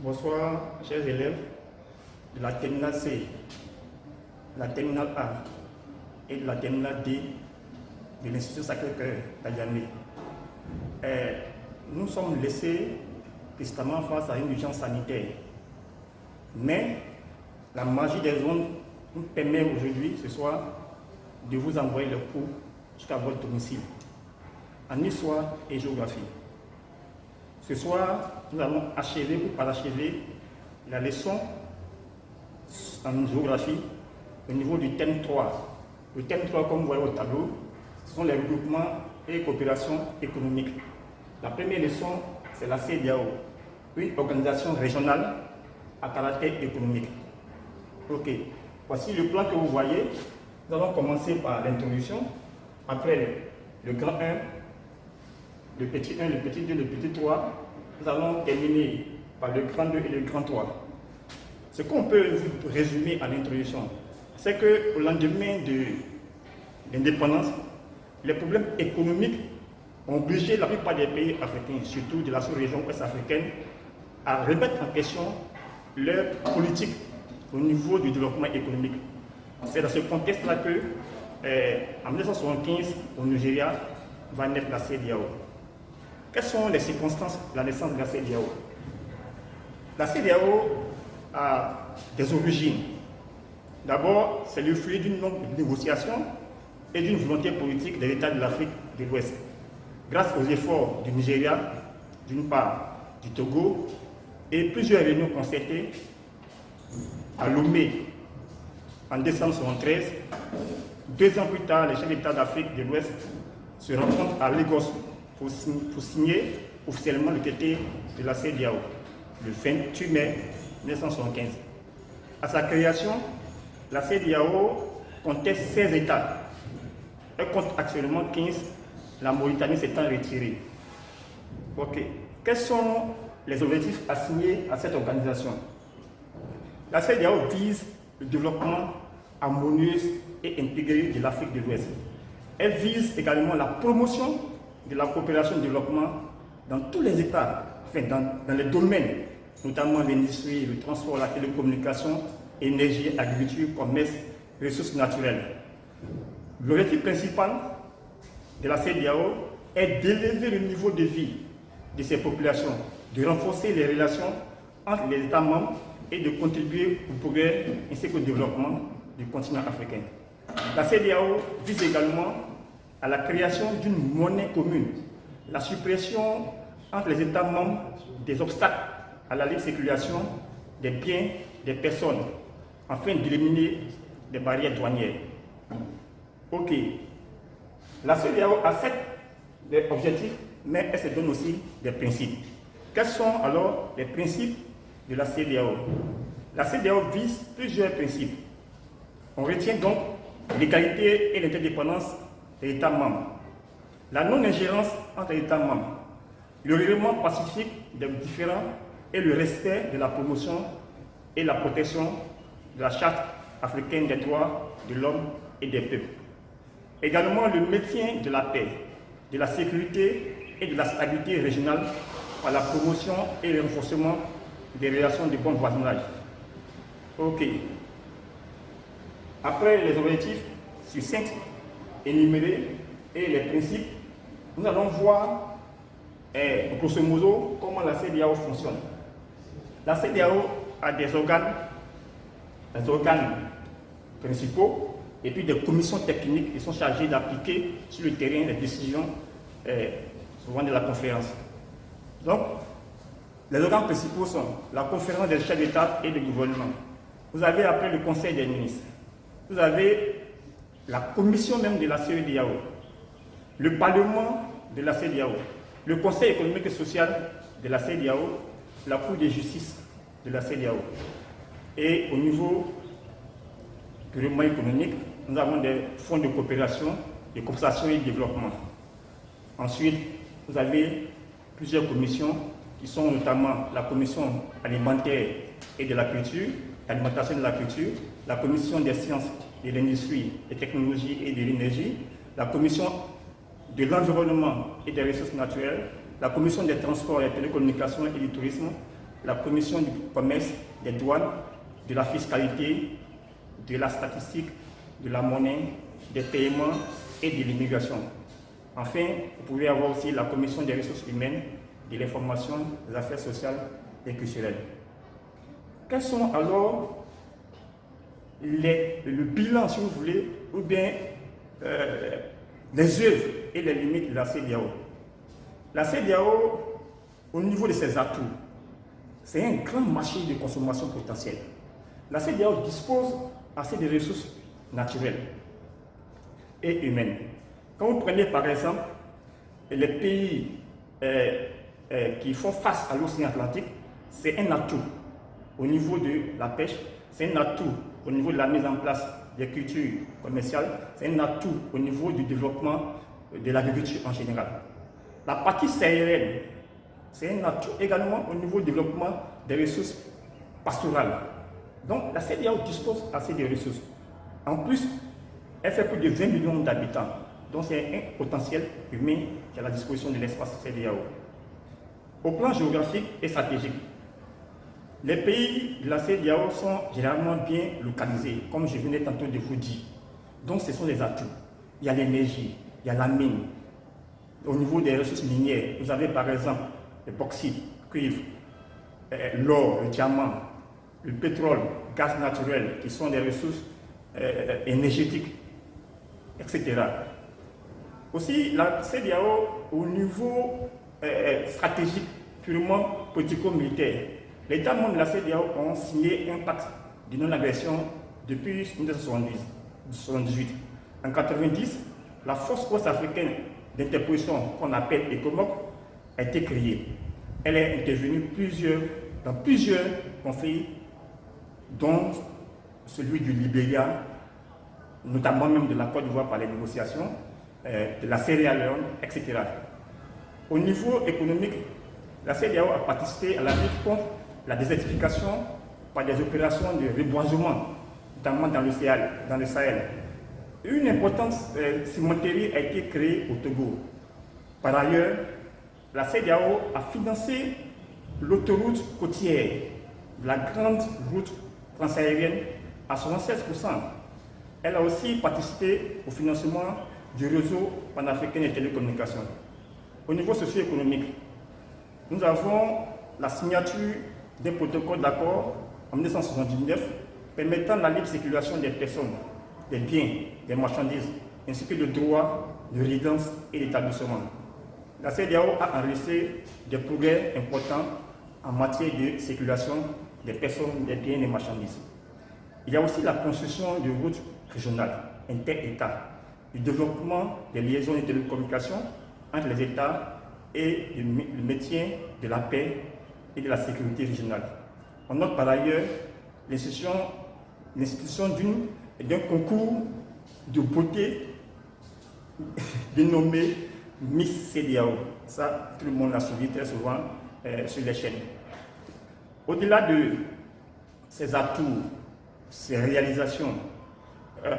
Bonsoir, chers élèves de la terminale C, de la terminale A et de la terminale D de l'Institut Sacré-Cœur d'Ayamé. Nous sommes laissés tristement face à une urgence sanitaire. Mais la magie des ondes nous permet aujourd'hui, ce soir, de vous envoyer le cours jusqu'à votre domicile en histoire et géographie. Ce soir, nous allons achever ou parachever la leçon en géographie au niveau du thème 3. Le thème 3, comme vous voyez au tableau, ce sont les regroupements et coopérations économiques. La première leçon, c'est la CEDEAO, une organisation régionale à caractère économique. Ok, voici le plan que vous voyez. Nous allons commencer par l'introduction, après le grand 1, le petit 1, le petit 2, le petit 3. Nous allons terminer par le grand 2 et le grand 3. Ce qu'on peut résumer à l'introduction, c'est qu'au lendemain de l'indépendance, les problèmes économiques ont obligé la plupart des pays africains, surtout de la sous-région ouest-africaine, à remettre en question leur politique au niveau du développement économique. C'est dans ce contexte-là que, en 1975, au Nigeria, va naître la CEDEAO. Quelles sont les circonstances de la naissance de la CEDEAO? La CEDEAO a des origines. D'abord, c'est le fruit d'une longue négociation et d'une volonté politique des États de l'Afrique de l'Ouest. Grâce aux efforts du Nigeria, d'une part, du Togo, et plusieurs réunions concertées à Lomé en décembre 1973, 2 ans plus tard, les chefs d'État d'Afrique de l'Ouest se rencontrent à Lagos pour signer officiellement le traité de la CEDEAO le 28 mai 1975. À sa création, la CEDEAO comptait 16 États. Elle compte actuellement 15, la Mauritanie s'étant retirée. Ok. Quels sont les objectifs assignés à cette organisation? La CEDEAO vise le développement harmonieux et intégré de l'Afrique de l'Ouest. Elle vise également la promotion de la coopération et développement dans tous les États, enfin dans les domaines, notamment l'industrie, le transport, la télécommunication, énergie, agriculture, commerce, ressources naturelles. L'objectif principal de la CEDEAO est d'élever le niveau de vie de ces populations, de renforcer les relations entre les États membres et de contribuer au progrès ainsi qu'au développement du continent africain. La CEDEAO vise également à la création d'une monnaie commune, la suppression entre les États membres des obstacles à la libre circulation des biens, des personnes, afin d'éliminer les barrières douanières. Ok. La CEDEAO a 7 objectifs, mais elle se donne aussi des principes. Quels sont alors les principes de la CEDEAO? La CEDEAO vise plusieurs principes. On retient donc l'égalité et l'interdépendance des États membres, la non-ingérence entre les États membres, le règlement pacifique des différends et le respect de la promotion et la protection de la Charte africaine des droits de l'homme et des peuples. Également le maintien de la paix, de la sécurité et de la stabilité régionale par la promotion et le renforcement des relations de bon voisinage. Ok. Après les objectifs succincts énumérés et les principes, nous allons voir grosso modo comment la CEDEAO fonctionne. La CEDEAO a des organes principaux et puis des commissions techniques qui sont chargées d'appliquer sur le terrain les décisions souvent de la conférence. Donc, les organes principaux sont la conférence des chefs d'État et de gouvernement. Vous avez après le conseil des ministres. Vous avez la commission même de la CEDEAO, le parlement de la CEDEAO, le conseil économique et social de la CEDEAO, la cour de justice de la CEDEAO. Et au niveau du développement économique, nous avons des fonds de coopération et de développement. Ensuite, vous avez plusieurs commissions qui sont notamment la commission alimentaire et de la culture, l'alimentation de la culture, la commission des sciences de l'industrie, des technologies et de l'énergie, la commission de l'environnement et des ressources naturelles, la commission des transports et des télécommunications et du tourisme, la commission du commerce, des douanes, de la fiscalité, de la statistique, de la monnaie, des paiements et de l'immigration. Enfin, vous pouvez avoir aussi la commission des ressources humaines, de l'information, des affaires sociales et culturelles. Quels sont alors le bilan, si vous voulez, ou bien les œuvres et les limites de la CEDEAO? La CEDEAO, au niveau de ses atouts, c'est un grand marché de consommation potentielle. La CEDEAO dispose assez de ressources naturelles et humaines. Quand vous prenez par exemple les pays qui font face à l'océan Atlantique, c'est un atout au niveau de la pêche, c'est un atout au niveau de la mise en place des cultures commerciales, c'est un atout au niveau du développement de l'agriculture en général. La partie sahélienne, c'est un atout également au niveau du développement des ressources pastorales. Donc la CEDEAO dispose assez de ressources. En plus, elle fait plus de 20 millions d'habitants. Donc c'est un potentiel humain qui est à la disposition de l'espace CEDEAO. Au plan géographique et stratégique, les pays de la CEDEAO sont généralement bien localisés, comme je venais tantôt de vous dire. Donc ce sont des atouts. Il y a l'énergie, il y a la mine. Au niveau des ressources minières, vous avez par exemple le bauxite, le cuivre, l'or, le diamant, le pétrole, le gaz naturel, qui sont des ressources énergétiques, etc. Aussi, la CEDEAO, au niveau stratégique, purement politico-militaire, les États membres de la CEDEAO ont signé un pacte de non-agression depuis 1978. En 1990, la force ouest-africaine d'interposition qu'on appelle ECOMOG a été créée. Elle est intervenue dans plusieurs conflits, dont celui du Libéria, notamment même de la Côte d'Ivoire par les négociations, de la Sierra Leone, etc. Au niveau économique, la CEDEAO a participé à la lutte contre la désertification par des opérations de reboisement, notamment dans le Sahel. Une importante cimenterie a été créée au Togo. Par ailleurs, la CEDEAO a financé l'autoroute côtière, la grande route transaérienne à 76%. Elle a aussi participé au financement du réseau panafricain de télécommunications. Au niveau socio-économique, nous avons la signature d'un protocole d'accord en 1979 permettant la libre circulation des personnes, des biens, des marchandises, ainsi que le droit de résidence et d'établissement. La CEDEAO a enregistré des progrès importants en matière de circulation des personnes, des biens et des marchandises. Il y a aussi la construction de routes régionales, inter-États, du développement des liaisons de télécommunications entre les États et le maintien de la paix et de la sécurité régionale. On note par ailleurs l'institution d'un concours de beauté dénommé Miss CEDEAO. Ça, tout le monde l'a suivi très souvent sur les chaînes. Au-delà de ces atouts, ces réalisations,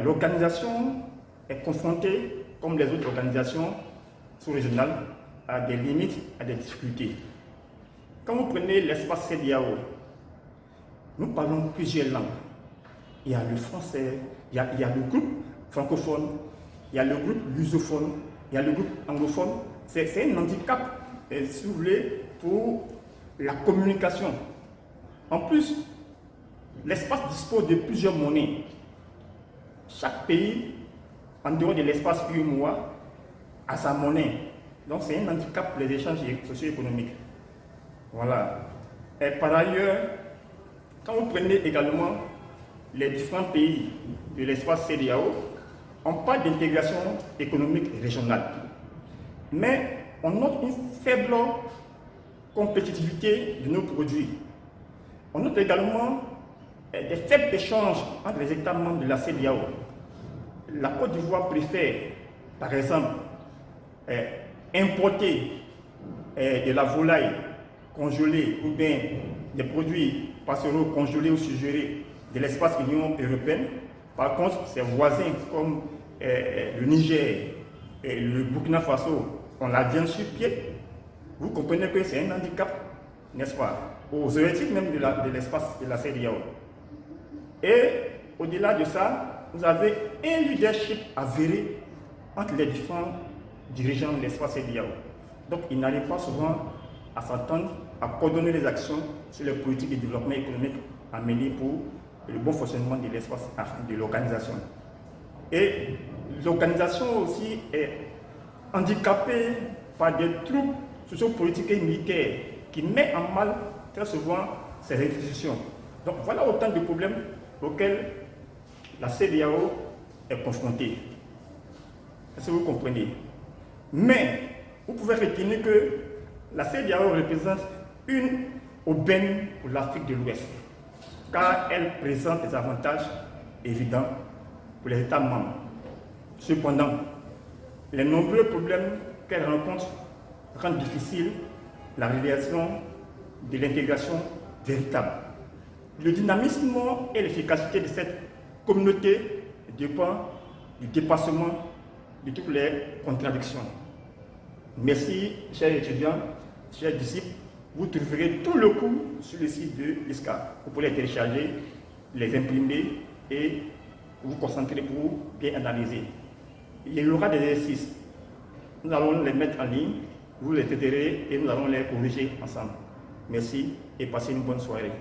l'organisation est confrontée, comme les autres organisations sous-régionales, à des limites, à des difficultés. Quand vous prenez l'espace CEDEAO, nous parlons plusieurs langues. Il y a le français, il y a le groupe francophone, il y a le groupe lusophone, il y a le groupe anglophone. C'est un handicap, si vous voulez, pour la communication. En plus, l'espace dispose de plusieurs monnaies. Chaque pays, en dehors de l'espace UEMOA, a sa monnaie. Donc c'est un handicap pour les échanges socio-économiques. Voilà. Et par ailleurs, quand vous prenez également les différents pays de l'espace CEDEAO, on parle d'intégration économique régionale. Mais on note une faible compétitivité de nos produits. On note également des faibles échanges entre les États membres de la CEDEAO. La Côte d'Ivoire préfère, par exemple, importer de la volaille congelée ou bien des produits pastoraux congelés ou suggérés de l'espace Union européenne. Par contre, ses voisins comme le Niger et le Burkina Faso ont la viande sur pied. Vous comprenez que c'est un handicap. n'est-ce pas, aux objectifs même de l'espace de la CEDEAO. Et au-delà de ça, vous avez un leadership avéré entre les différents dirigeants de l'espace CEDEAO. Donc, ils n'arrivent pas souvent à s'entendre, à coordonner les actions sur les politiques de développement économique à mener pour le bon fonctionnement de l'espace de l'organisation. Et l'organisation aussi est handicapée par des troupes sociopolitiques et militaires qui mettent en mal très souvent ces institutions. Donc voilà autant de problèmes auxquels la CEDEAO est confrontée. Est-ce que vous comprenez? Mais vous pouvez retenir que la CEDEAO représente une aubaine pour l'Afrique de l'Ouest, car elle présente des avantages évidents pour les États membres. Cependant, les nombreux problèmes qu'elle rencontre rendent difficile la réalisation de l'intégration véritable. Le dynamisme et l'efficacité de cette communauté dépend du dépassement de toutes les contradictions. Merci, chers étudiants, chers disciples. Vous trouverez tout le cours sur le site de l'ISCA. Vous pouvez les télécharger, les imprimer et vous concentrer pour bien analyser. Il y aura des exercices. Nous allons les mettre en ligne, vous les traiterez et nous allons les corriger ensemble. Merci et passez une bonne soirée.